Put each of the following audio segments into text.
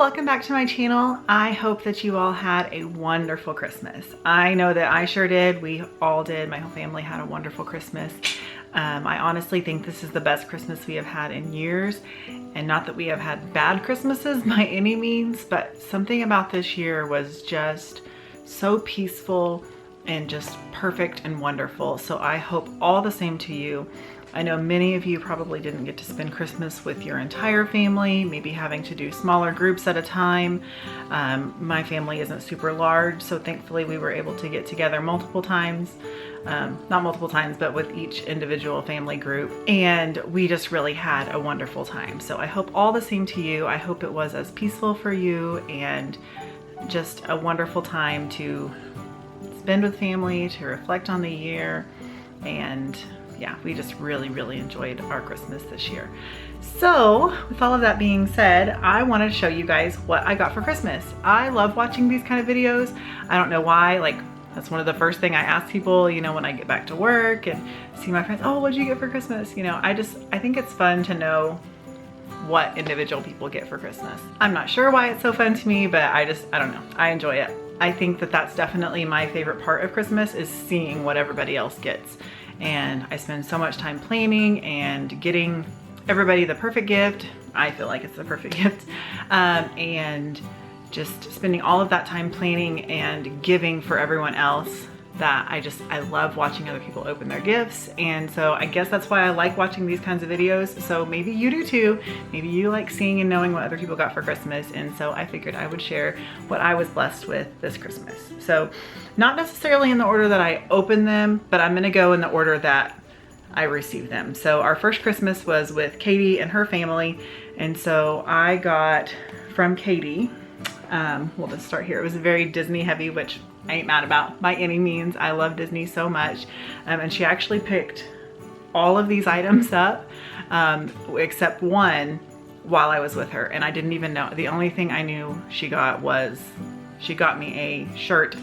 welcome back to my channel. I hope that you all had a wonderful Christmas. I know that I sure did. We all did. My whole family had a wonderful Christmas. I honestly think this is the best Christmas we have had in years. And not that we have had bad Christmases by any means, but something about this year was just so peaceful and just perfect and wonderful. So I hope all the same to you. I know many of you probably didn't get to spend Christmas with your entire family, maybe having to do smaller groups at a time. My family isn't super large, so thankfully we were able to get together multiple times. Not multiple times, but with each individual family group. And we just really had a wonderful time. So I hope all the same to you. I hope it was as peaceful for you and just a wonderful time to spend with family, to reflect on the year, and yeah, we just really enjoyed our Christmas this year. So with all of that being said, I wanted to show you guys what I got for Christmas. I love watching these kind of videos. I don't know why, like that's one of the first thing I ask people, you know, when I get back to work and see my friends, oh, what'd you get for Christmas? You know, I think it's fun to know what individual people get for Christmas. I'm not sure why it's so fun to me, but I don't know. I enjoy it. I think that that's definitely my favorite part of Christmas, is seeing what everybody else gets. And I spend so much time planning and getting everybody the perfect gift. I feel like it's the perfect gift. And just spending all of that time planning and giving for everyone else, that I love watching other people open their gifts. And so I guess that's why I like watching these kinds of videos. So maybe you do too. Maybe you like seeing and knowing what other people got for Christmas. And so I figured I would share what I was blessed with this Christmas. So not necessarily in the order that I opened them, but I'm gonna go in the order that I received them. So our first Christmas was with Katie and her family. And so I got from Katie, we'll just start here. It was very Disney heavy, which I ain't mad about by any means. I love Disney so much. And she actually picked all of these items up, except one, while I was with her. And I didn't even know. The only thing I knew she got was, she got me a shirt,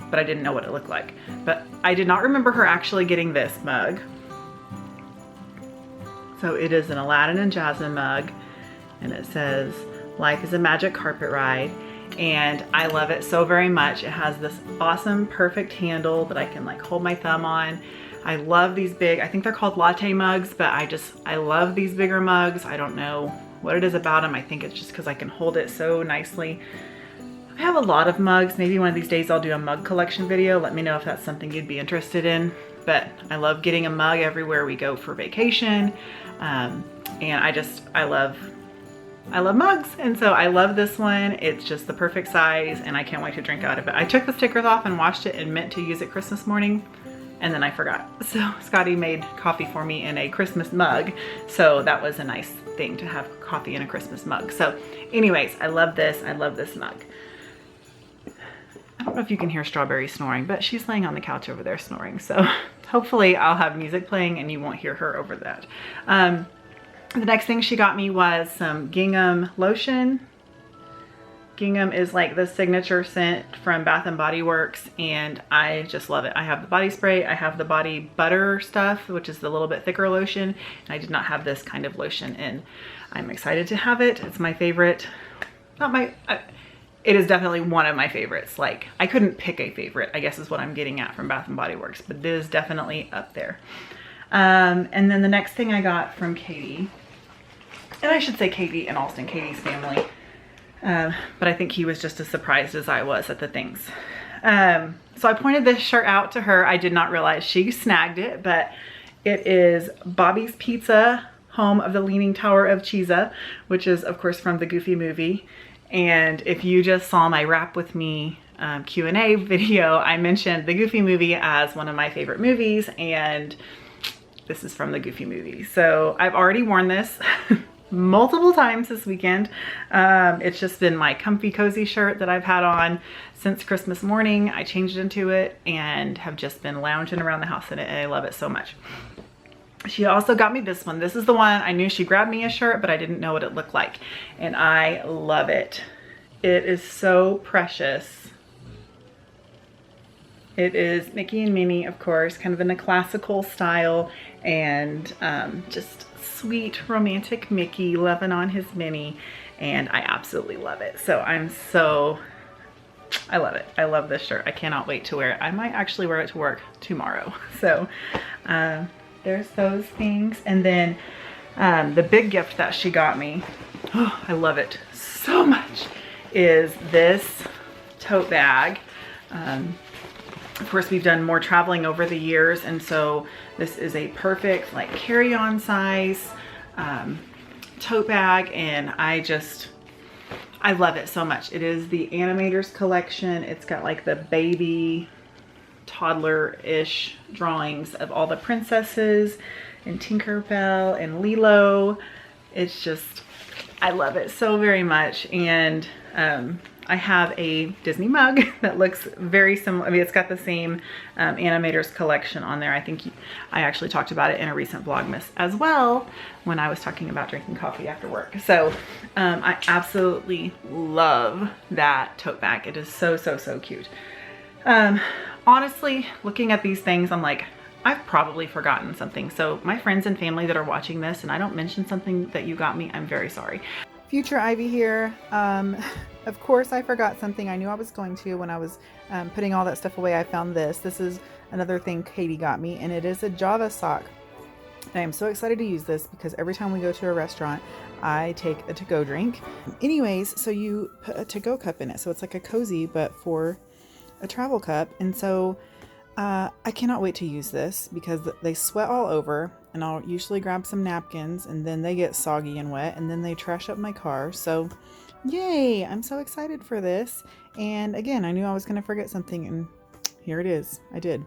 but I didn't know what it looked like. But I did not remember her actually getting this mug. So it is an Aladdin and Jasmine mug. And it says, "Life is a magic carpet ride." And I love it so very much. It has this awesome, perfect handle that I can like hold my thumb on. I love these big, I think they're called latte mugs, but I love these bigger mugs. I don't know what it is about them. I think it's just because I can hold it so nicely. I have a lot of mugs. Maybe one of these days I'll do a mug collection video. Let me know if that's something you'd be interested in. But I love getting a mug everywhere we go for vacation. And I love mugs, and so I love this one. It's just the perfect size, and I can't wait to drink out of it. I took the stickers off and washed it and meant to use it Christmas morning, and then I forgot. So Scotty made coffee for me in a Christmas mug, so that was a nice thing to have coffee in a Christmas mug. So anyways, I love this mug. I don't know if you can hear Strawberry snoring, but she's laying on the couch over there snoring, so hopefully I'll have music playing and you won't hear her over that. The next thing she got me was some gingham lotion. Gingham is like the signature scent from Bath & Body Works, and I just love it. I have the body spray, I have the body butter stuff, which is the little bit thicker lotion, and I did not have this kind of lotion, and I'm excited to have it. It's my favorite. It is definitely one of my favorites. Like, I couldn't pick a favorite, I guess is what I'm getting at from Bath & Body Works, but it is definitely up there. And then the next thing I got from Katie, and I should say Katie and Alston, Katie's family. But I think he was just as surprised as I was at the things. So I pointed this shirt out to her. I did not realize she snagged it, but it is Bobby's Pizza, home of the Leaning Tower of Cheesa, which is of course from the Goofy movie. And if you just saw my Wrap With Me Q&A video, I mentioned the Goofy movie as one of my favorite movies, and this is from the Goofy movie. So I've already worn this multiple times this weekend. It's just been my comfy cozy shirt that I've had on since Christmas morning. I changed into it and have just been lounging around the house in it, and I love it so much. She also got me this one. This is the one I knew she grabbed me a shirt, but I didn't know what it looked like, and I love it. It is so precious. It is Mickey and Minnie, of course, kind of in a classical style, and just sweet romantic Mickey loving on his Minnie. and I absolutely love it. So I love it. I love this shirt. I cannot wait to wear it. I might actually wear it to work tomorrow. So there's those things. And then the big gift that she got me, oh, I love it so much, is this tote bag. Of course, we've done more traveling over the years, and so this is a perfect like carry-on size tote bag, and I love it so much. It is the Animators collection. It's got like the baby toddler-ish drawings of all the princesses and Tinkerbell and Lilo. It's just, I love it so very much. And I have a Disney mug that looks very similar. I mean, it's got the same Animators collection on there. I think I actually talked about it in a recent Vlogmas as well when I was talking about drinking coffee after work. So I absolutely love that tote bag. It is so, so, so cute. Honestly, looking at these things, I'm like, I've probably forgotten something. So my friends and family that are watching this and I don't mention something that you got me, I'm very sorry. Future Ivy here. Of course I forgot something. I knew I was going to when I was putting all that stuff away. I found this. This is another thing Katie got me, and it is a Java sock. And I am so excited to use this because every time we go to a restaurant, I take a to-go drink. Anyways, so you put a to-go cup in it. So it's like a cozy, but for a travel cup. And so I cannot wait to use this because they sweat all over, and I'll usually grab some napkins and then they get soggy and wet and then they trash up my car. So yay, I'm so excited for this. And again, I knew I was going to forget something, and here it is. I did.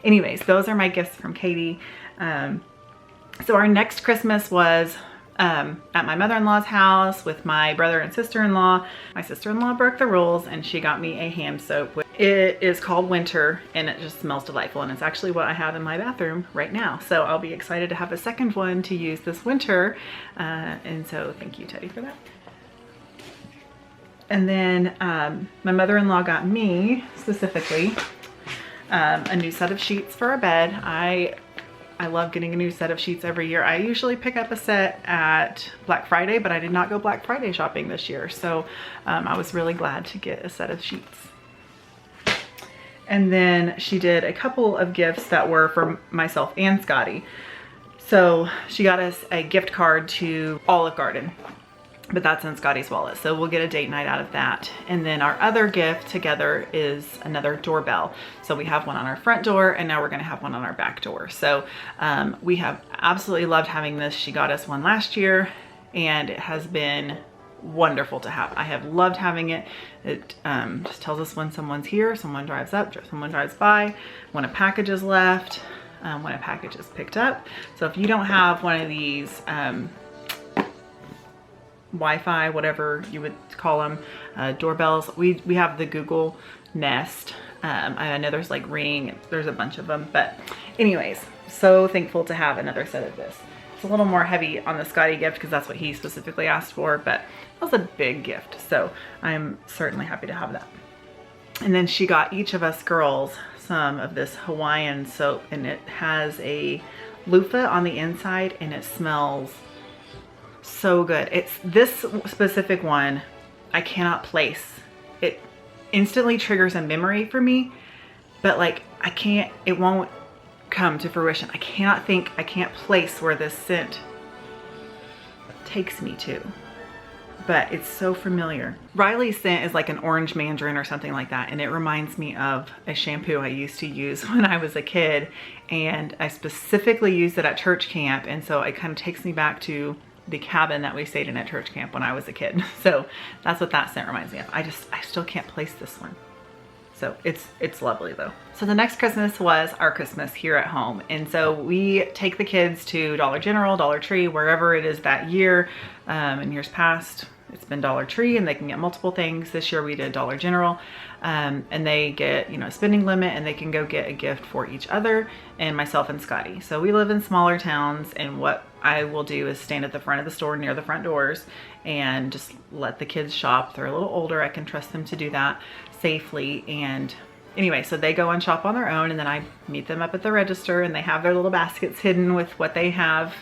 Anyways, those are my gifts from Katie. So our next Christmas was at my mother-in-law's house with my brother and sister-in-law. My sister-in-law broke the rules and she got me a hand soap. It is called Winter and it just smells delightful, and it's actually what I have in my bathroom right now. So I'll be excited to have a second one to use this winter. And so thank you, Teddy, for that. And then my mother-in-law got me specifically a new set of sheets for our bed. I love getting a new set of sheets every year. I usually pick up a set at Black Friday, but I did not go Black Friday shopping this year. So I was really glad to get a set of sheets. And then she did a couple of gifts that were for myself and Scotty. So she got us a gift card to Olive Garden, but that's in Scotty's wallet. So we'll get a date night out of that. And then our other gift together is another doorbell. So we have one on our front door and now we're gonna have one on our back door. So we have absolutely loved having this. She got us one last year and it has been wonderful to have. I have loved having it. It just tells us when someone's here, someone drives up, someone drives by, when a package is left, when a package is picked up. So if you don't have one of these Wi-Fi, whatever you would call them, doorbells, we have the Google Nest. I know there's like Ring, there's a bunch of them, but anyways, so thankful to have another set of this. It's a little more heavy on the Scotty gift because that's what he specifically asked for, but that was a big gift, so I'm certainly happy to have that. And then she got each of us girls some of this Hawaiian soap, and it has a loofah on the inside and it smells so good. It's this specific one I cannot place. It instantly triggers a memory for me, but like it won't come to fruition. I can't place where this scent takes me to, but it's so familiar. Riley's scent is like an orange mandarin or something like that, and it reminds me of a shampoo I used to use when I was a kid, and I specifically used it at church camp, and so it kind of takes me back to the cabin that we stayed in at church camp when I was a kid. So that's what that scent reminds me of. I still can't place this one. So it's lovely though. So the next Christmas was our Christmas here at home. And so we take the kids to Dollar General, Dollar Tree, wherever it is that year. In years past, it's been Dollar Tree and they can get multiple things. This year we did Dollar General, and they get, a spending limit and they can go get a gift for each other and myself and Scotty. So we live in smaller towns, and what I will do is stand at the front of the store near the front doors and just let the kids shop. They're a little older. I can trust them to do that safely. And anyway, so they go and shop on their own, and then I meet them up at the register and they have their little baskets hidden with what they have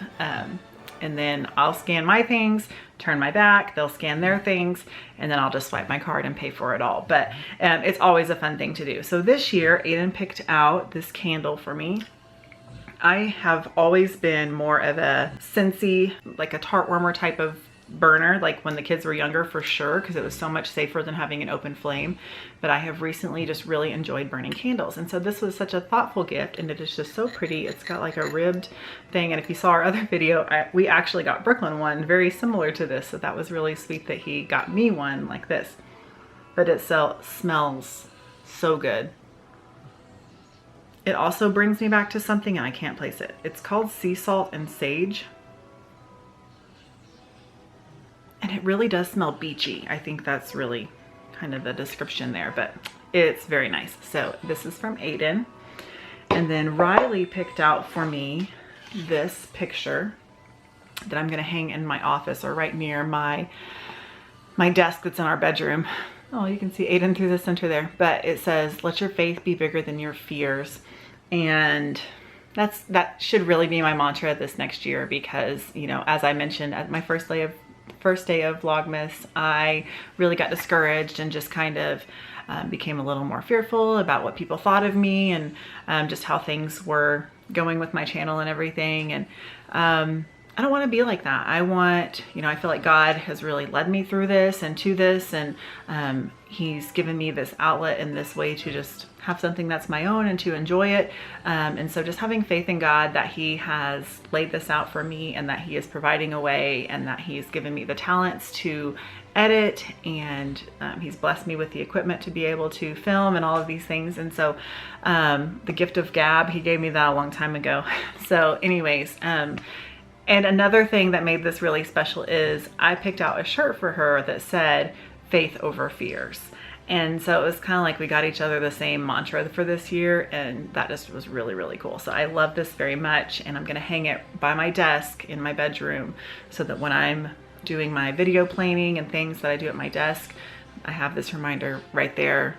and then I'll scan my things, turn my back, they'll scan their things, and then I'll just swipe my card and pay for it all. But it's always a fun thing to do. So this year, Aiden picked out this candle for me. I have always been more of a Scentsy, like a tart warmer type of burner, like when the kids were younger, for sure, because it was so much safer than having an open flame. But I have recently just really enjoyed burning candles, and so this was such a thoughtful gift, and it is just so pretty. It's got like a ribbed thing, and if you saw our other video, we actually got Brooklyn one very similar to this, so that was really sweet that he got me one like this. But it smells so good. It also brings me back to something, and I can't place it. It's called Sea Salt and Sage. And it really does smell beachy. I think that's really kind of the description there, but it's very nice. So this is from Aiden. And then Riley picked out for me this picture that I'm gonna hang in my office or right near my desk that's in our bedroom. Oh, you can see Aiden through the center there, but it says, "Let your faith be bigger than your fears." And that should really be my mantra this next year, because, you know, as I mentioned at my first day of Vlogmas, I really got discouraged and just kind of became a little more fearful about what people thought of me, and just how things were going with my channel and everything. And I don't want to be like that. I want, you know, I feel like God has really led me through this and to this, and he's given me this outlet and this way to just have something that's my own and to enjoy it. And so just having faith in God that he has laid this out for me, and that he is providing a way, and that he's given me the talents to edit, and he's blessed me with the equipment to be able to film and all of these things. And so the gift of gab, he gave me that a long time ago. So anyways, and another thing that made this really special is I picked out a shirt for her that said "Faith over fears." And so it was kind of like we got each other the same mantra for this year, and that just was really, really cool. So I love this very much, and I'm gonna hang it by my desk in my bedroom, so that when I'm doing my video planning and things that I do at my desk, I have this reminder right there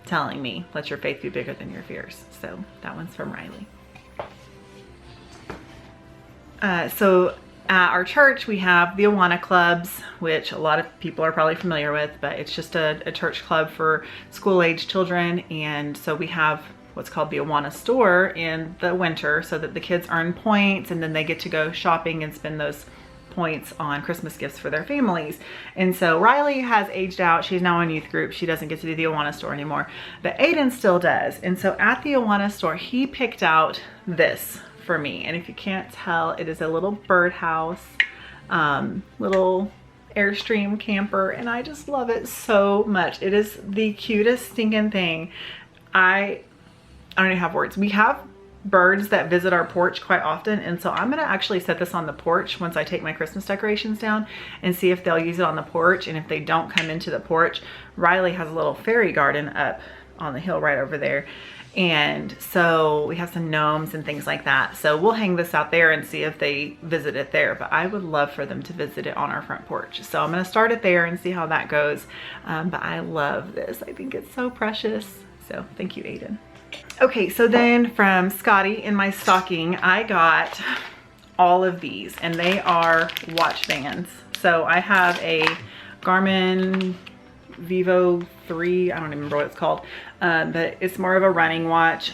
telling me, "Let your faith be bigger than your fears." So that one's from Riley. So at our church, we have the Awana clubs, which a lot of people are probably familiar with, but it's just a church club for school-age children. And so we have what's called the Awana store in the winter, so that the kids earn points, and then they get to go shopping and spend those points on Christmas gifts for their families. And so Riley has aged out. She's now in youth group. She doesn't get to do the Awana store anymore, but Aiden still does. And so at the Awana store, he picked out this for me. And if you can't tell, it is a little birdhouse, little Airstream camper, and I just love it so much. It is the cutest stinking thing. I don't even have words. We have birds that visit our porch quite often, and so I'm gonna actually set this on the porch once I take my Christmas decorations down, and see if they'll use it on the porch. And if they don't come into the porch, Riley has a little fairy garden up on the hill right over there, and so we have some gnomes and things like that. So we'll hang this out there and see if they visit it there, but I would love for them to visit it on our front porch. So I'm gonna start it there and see how that goes. But I love this. I think it's so precious. So thank you, Aiden. Okay, so then from Scotty in my stocking, I got all of these, and they are watch bands. So I have a Garmin Vivo 3, I don't even remember what it's called, but it's more of a running watch.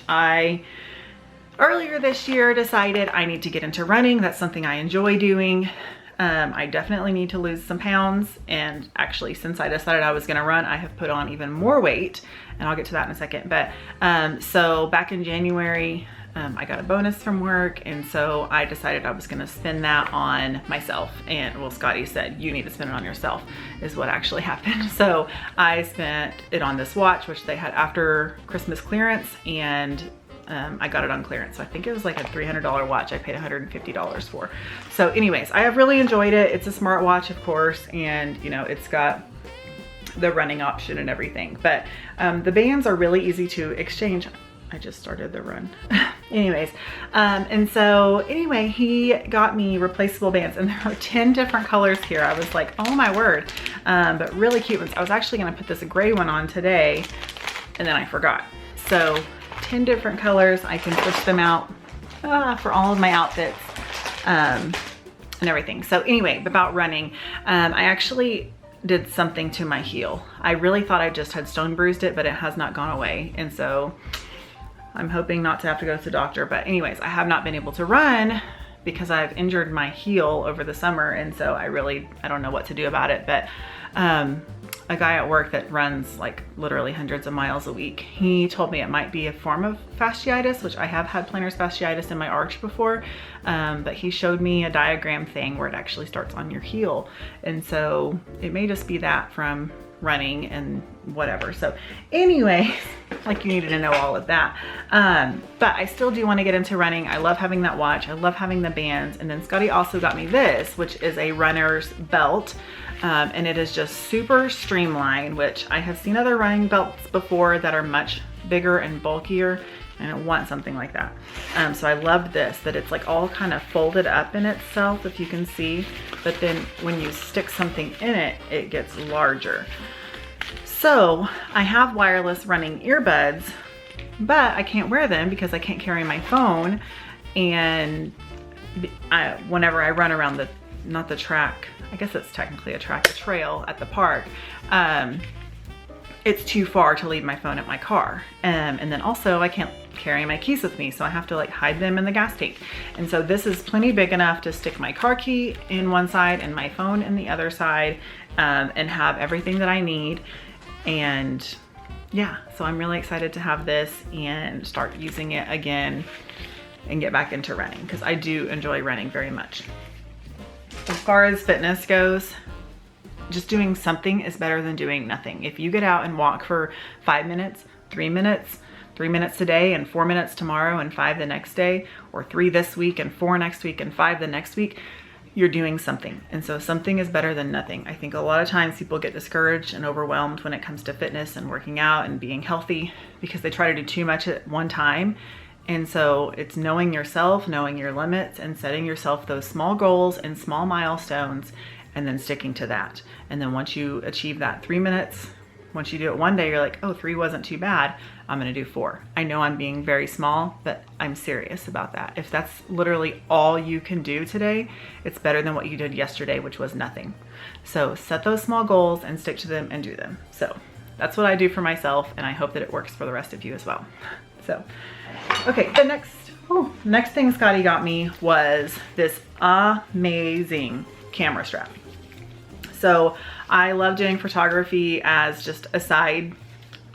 Earlier this year decided I need to get into running. That's something I enjoy doing. I definitely need to lose some pounds, and actually since I decided I was gonna run, I have put on even more weight, and I'll get to that in a second. But so back in January, I got a bonus from work, and so I decided I was gonna spend that on myself. And well, Scotty said, "You need to spend it on yourself," is what actually happened. So I spent it on this watch, which they had after Christmas clearance, and I got it on clearance. So I think it was like a $300 watch I paid $150 for. So anyways, I have really enjoyed it. It's a smart watch, of course, and you know, it's got the running option and everything. But the bands are really easy to exchange. I just started the run. Anyways, and so anyway, he got me replaceable bands, and there are 10 different colors here. I was like, oh my word, but really cute ones. I was actually gonna put this gray one on today, and then I forgot. So 10 different colors. I can switch them out for all of my outfits. and everything. So anyway, about running, I actually did something to my heel. I really thought I just had stone bruised it, but it has not gone away. And so I'm hoping not to have to go to the doctor. But anyways, I have not been able to run because I've injured my heel over the summer. And so I don't know what to do about it. But a guy at work that runs like literally hundreds of miles a week, he told me it might be a form of fasciitis, which I have had plantar fasciitis in my arch before. But he showed me a diagram thing where it actually starts on your heel. And so it may just be that from running and whatever. So anyway, like you needed to know all of that. But I still do want to get into running. I love having that watch. I love having the bands. And then Scotty also got me this, which is a runner's belt. And it is just super streamlined, which I have seen other running belts before that are much bigger and bulkier. And I want something like that. So I loved this, that it's like all kind of folded up in itself, if you can see. But then when you stick something in it, it gets larger. So I have wireless running earbuds, but I can't wear them because I can't carry my phone. And whenever I run around not the track, I guess it's technically a trail at the park, it's too far to leave my phone at my car. And then also I can't carry my keys with me, so I have to like hide them in the gas tank. And so this is plenty big enough to stick my car key in one side and my phone in the other side, and have everything that I need. And yeah, so I'm really excited to have this and start using it again and get back into running, because I do enjoy running very much. As far as fitness goes, just doing something is better than doing nothing. If you get out and walk for 5 minutes, 3 minutes, 3 minutes today and 4 minutes tomorrow and 5 the next day, or 3 this week and 4 next week and 5 the next week, you're doing something. And so something is better than nothing. I think a lot of times people get discouraged and overwhelmed when it comes to fitness and working out and being healthy because they try to do too much at one time. And so it's knowing yourself, knowing your limits, and setting yourself those small goals and small milestones, and then sticking to that. And then once you achieve that 3 minutes, once you do it one day, you're like, oh, 3 wasn't too bad. I'm gonna do 4. I know I'm being very small, but I'm serious about that. If that's literally all you can do today, it's better than what you did yesterday, which was nothing. So set those small goals and stick to them and do them. So that's what I do for myself, and I hope that it works for the rest of you as well. So, okay, the next thing Scotty got me was this amazing camera strap. So I love doing photography as just a side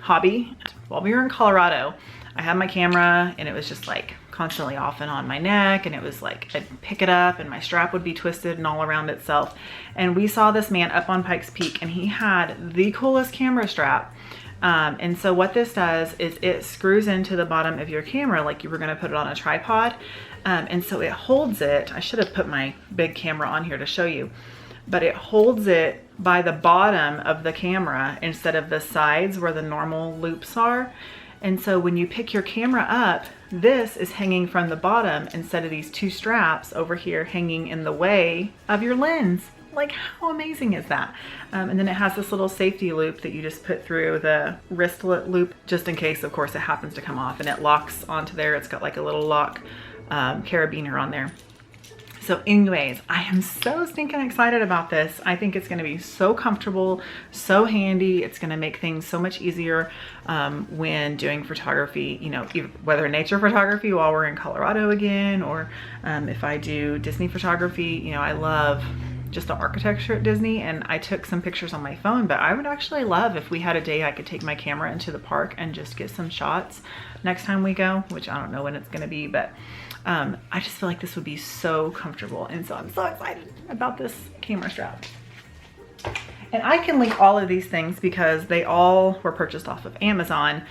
hobby. While we were in Colorado, I had my camera and it was just like constantly off and on my neck, and it was like I'd pick it up and my strap would be twisted and all around itself. And we saw this man up on Pikes Peak, and he had the coolest camera strap. And so what this does is it screws into the bottom of your camera like you were gonna put it on a tripod. And so it holds it. I should have put my big camera on here to show you, but it holds it by the bottom of the camera instead of the sides where the normal loops are. And so when you pick your camera up, this is hanging from the bottom instead of these 2 straps over here hanging in the way of your lens. Like, how amazing is that? And then it has this little safety loop that you just put through the wristlet loop, just in case, of course, it happens to come off, and it locks onto there. It's got like a little lock carabiner on there. So anyways, I am so stinking excited about this. I think it's gonna be so comfortable, so handy. It's gonna make things so much easier when doing photography, you know, whether nature photography while we're in Colorado again, or if I do Disney photography. You know, I love just the architecture at Disney, and I took some pictures on my phone, but I would actually love if we had a day I could take my camera into the park and just get some shots next time we go, which I don't know when it's gonna be, but I just feel like this would be so comfortable. And so I'm so excited about this camera strap. And I can link all of these things because they all were purchased off of Amazon.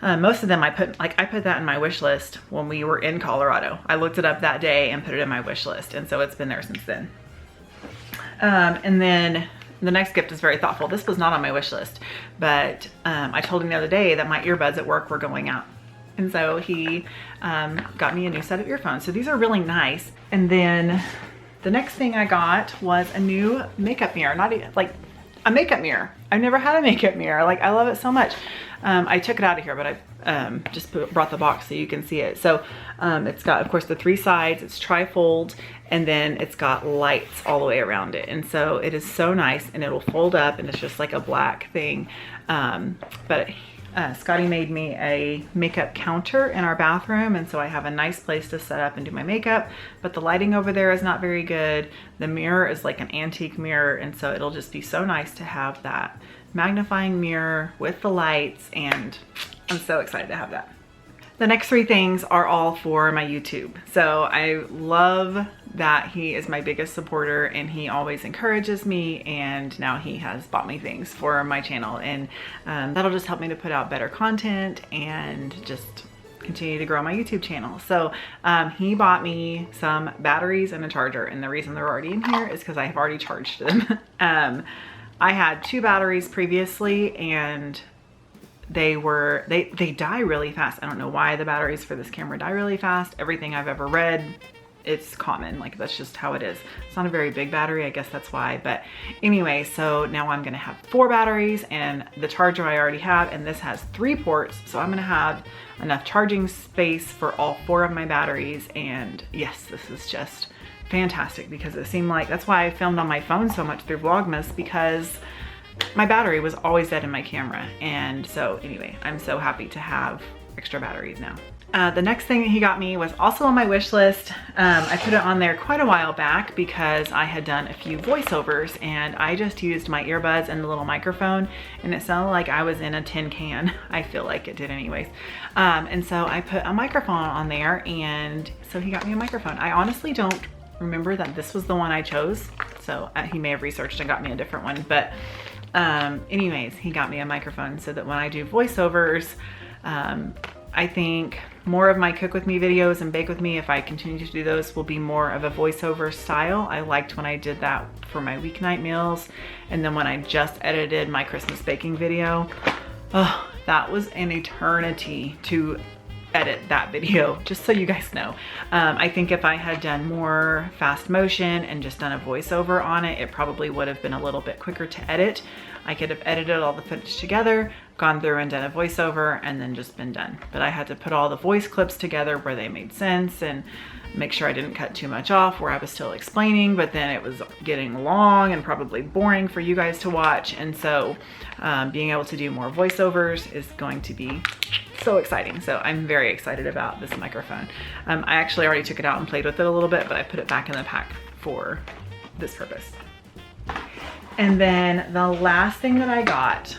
Most of them I put that in my wish list when we were in Colorado. I looked it up that day and put it in my wish list, and so it's been there since then. And then the next gift is very thoughtful. This was not on my wish list, but I told him the other day that my earbuds at work were going out. And so he got me a new set of earphones. So these are really nice. And then the next thing I got was a new makeup mirror. Not even, like a makeup mirror. I've never had a makeup mirror. Like, I love it so much. I took it out of here, but I just brought the box so you can see it. So it's got, of course, the 3 sides, it's tri-fold, and then it's got lights all the way around it. And so it is so nice, and it'll fold up, and it's just like a black thing. But Scotty made me a makeup counter in our bathroom, and so I have a nice place to set up and do my makeup, but the lighting over there is not very good. The mirror is like an antique mirror, and so it'll just be so nice to have that magnifying mirror with the lights, and I'm so excited to have that. The next 3 things are all for my YouTube. So I love that he is my biggest supporter, and he always encourages me, and now he has bought me things for my channel, and that'll just help me to put out better content and just continue to grow my YouTube channel. So he bought me some batteries and a charger, and the reason they're already in here is because I have already charged them. I had 2 batteries previously, and they die really fast. I don't know why the batteries for this camera die really fast. Everything I've ever read, it's common, like that's just how it is. It's not a very big battery, I guess that's why. But anyway, so now I'm gonna have 4 batteries, and the charger I already have, and this has 3 ports, so I'm gonna have enough charging space for all 4 of my batteries. And yes, this is just fantastic, because it seemed like, that's why I filmed on my phone so much through Vlogmas, because my battery was always dead in my camera. And so anyway, I'm so happy to have extra batteries now. The next thing that he got me was also on my wish list. I put it on there quite a while back because I had done a few voiceovers, and I just used my earbuds and the little microphone, and it sounded like I was in a tin can. I feel like it did anyways. And so I put a microphone on there, and so he got me a microphone. I honestly don't remember that this was the one I chose, so he may have researched and got me a different one. But anyways, he got me a microphone so that when I do voiceovers, I think more of my cook with me videos and bake with me, if I continue to do those, will be more of a voiceover style. I liked when I did that for my weeknight meals, and then when I just edited my Christmas baking video, oh, that was an eternity to edit that video, just so you guys know. I think if I had done more fast motion and just done a voiceover on it, it probably would have been a little bit quicker to edit. I could have edited all the footage together, gone through and done a voiceover, and then just been done. But I had to put all the voice clips together where they made sense, and make sure I didn't cut too much off where I was still explaining, but then it was getting long and probably boring for you guys to watch. And so being able to do more voiceovers is going to be so exciting. So I'm very excited about this microphone. I actually already took it out and played with it a little bit, but I put it back in the pack for this purpose. And then the last thing that I got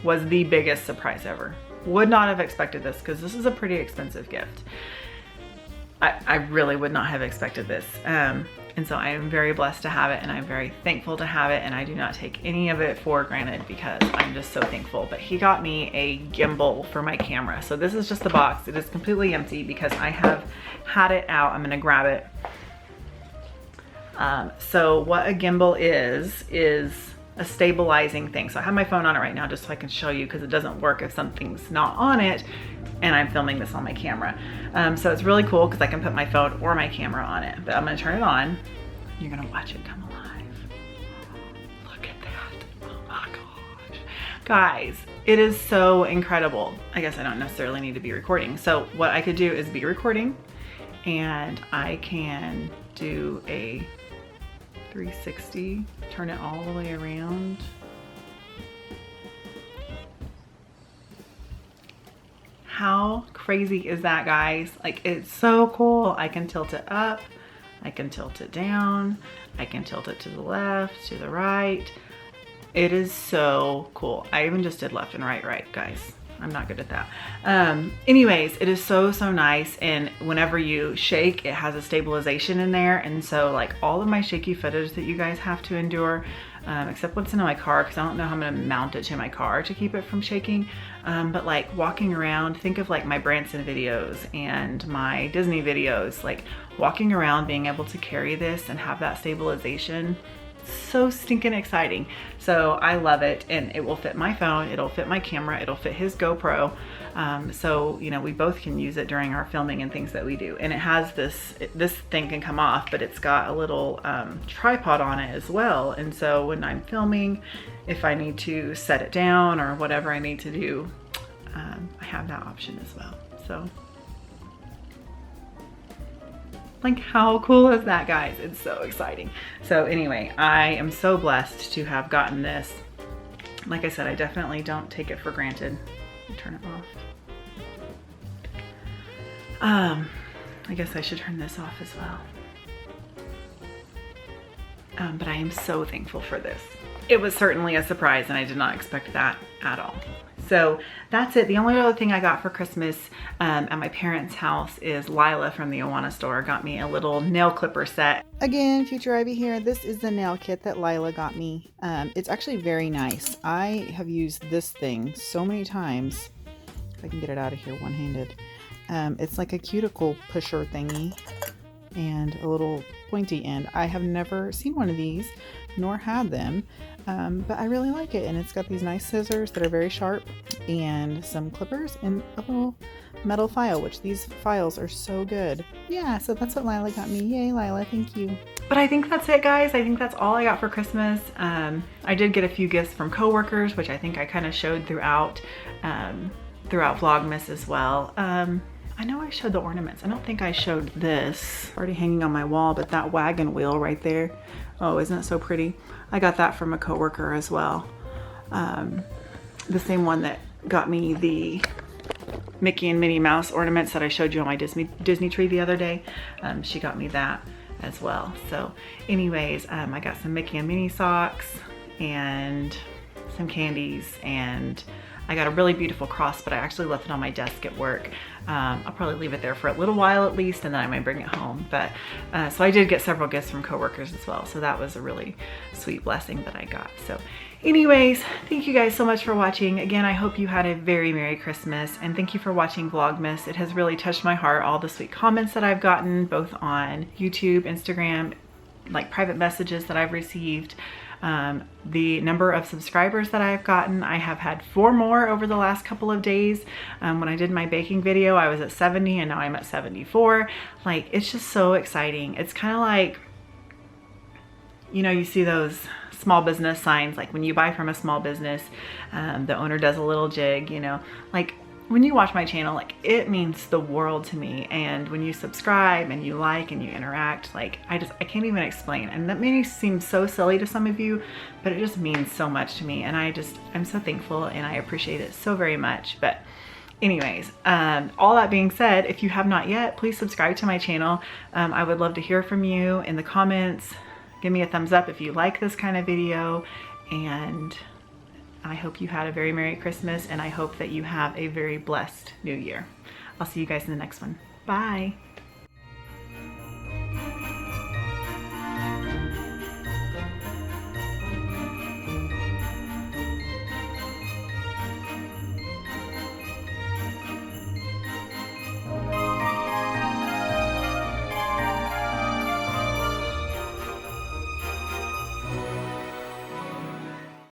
was the biggest surprise ever. Would not have expected this, because this is a pretty expensive gift. I really would not have expected this. And so I am very blessed to have it, and I'm very thankful to have it, and I do not take any of it for granted because I'm just so thankful. But he got me a gimbal for my camera. So this is just the box. It is completely empty because I have had it out. I'm gonna grab it. So what a gimbal is a stabilizing thing. So I have my phone on it right now just so I can show you, because it doesn't work if something's not on it and I'm filming this on my camera. So it's really cool because I can put my phone or my camera on it. But I'm gonna turn it on. You're gonna watch it come alive. Look at that. Oh my gosh. Guys, it is so incredible. I guess I don't necessarily need to be recording. So what I could do is be recording, and I can do a 360, turn it all the way around. How crazy is that, guys? Like, it's so cool. I can tilt it up, I can tilt it down, I can tilt it to the left, to the right. It is so cool. I even just did left and right, guys. I'm not good at that. Anyways, it is so nice, and whenever you shake, it has a stabilization in there, and so like all of my shaky footage that you guys have to endure, except what's in my car, because I don't know how I'm gonna mount it to my car to keep it from shaking, but like walking around, think of like my Branson videos and my Disney videos, like walking around, being able to carry this and have that stabilization, so stinking exciting. So I love it, and it will fit my phone, it'll fit my camera, it'll fit his GoPro. So, you know, we both can use it during our filming and things that we do. And it has this thing can come off, but it's got a little tripod on it as well. And so when I'm filming, if I need to set it down or whatever I need to do, I have that option as well. So like, how cool is that, guys? It's so exciting. So anyway, I am so blessed to have gotten this. Like I said, I definitely don't take it for granted. Turn it off. I guess I should turn this off as well. But I am so thankful for this. It was certainly a surprise and I did not expect that at all. So that's it. The only other thing I got for Christmas at my parents' house is Lila from the Awana store got me a little nail clipper set. Again, future Ivy here. This is the nail kit that Lila got me. It's actually very nice. I have used this thing so many times. If I can get it out of here one-handed. It's like a cuticle pusher thingy and a little pointy end. I have never seen one of these nor had them, but I really like it. And it's got these nice scissors that are very sharp and some clippers and a little metal file, which these files are so good. Yeah, so that's what Lila got me. Yay, Lila, thank you. But I think that's it, guys. I think that's all I got for Christmas. I did get a few gifts from coworkers, which I think I kind of showed throughout Vlogmas as well. I know I showed the ornaments. I don't think I showed this. Already hanging on my wall, but that wagon wheel right there. Oh, isn't it so pretty? I got that from a coworker as well. The same one that got me the Mickey and Minnie Mouse ornaments that I showed you on my Disney tree the other day. She got me that as well. So anyways, I got some Mickey and Minnie socks and some candies, and I got a really beautiful cross, but I actually left it on my desk at work. I'll probably leave it there for a little while at least, and then I might bring it home. But so I did get several gifts from coworkers as well. So that was a really sweet blessing that I got. So anyways, thank you guys so much for watching. Again, I hope you had a very Merry Christmas, and thank you for watching Vlogmas. It has really touched my heart, all the sweet comments that I've gotten, both on YouTube, Instagram, like private messages that I've received. The number of subscribers that I've gotten, I have had 4 more over the last couple of days. When I did my baking video, I was at 70 and now I'm at 74. Like, it's just so exciting. It's kind of like, you know, you see those small business signs, like when you buy from a small business, the owner does a little jig, you know, like when you watch my channel, like it means the world to me. And when you subscribe and you like and you interact, like I can't even explain. And that may seem so silly to some of you, but it just means so much to me. And I'm so thankful and I appreciate it so very much. But anyways, all that being said, if you have not yet, please subscribe to my channel. I would love to hear from you in the comments. Give me a thumbs up if you like this kind of video, and I hope you had a very Merry Christmas, and I hope that you have a very blessed New Year. I'll see you guys in the next one. Bye.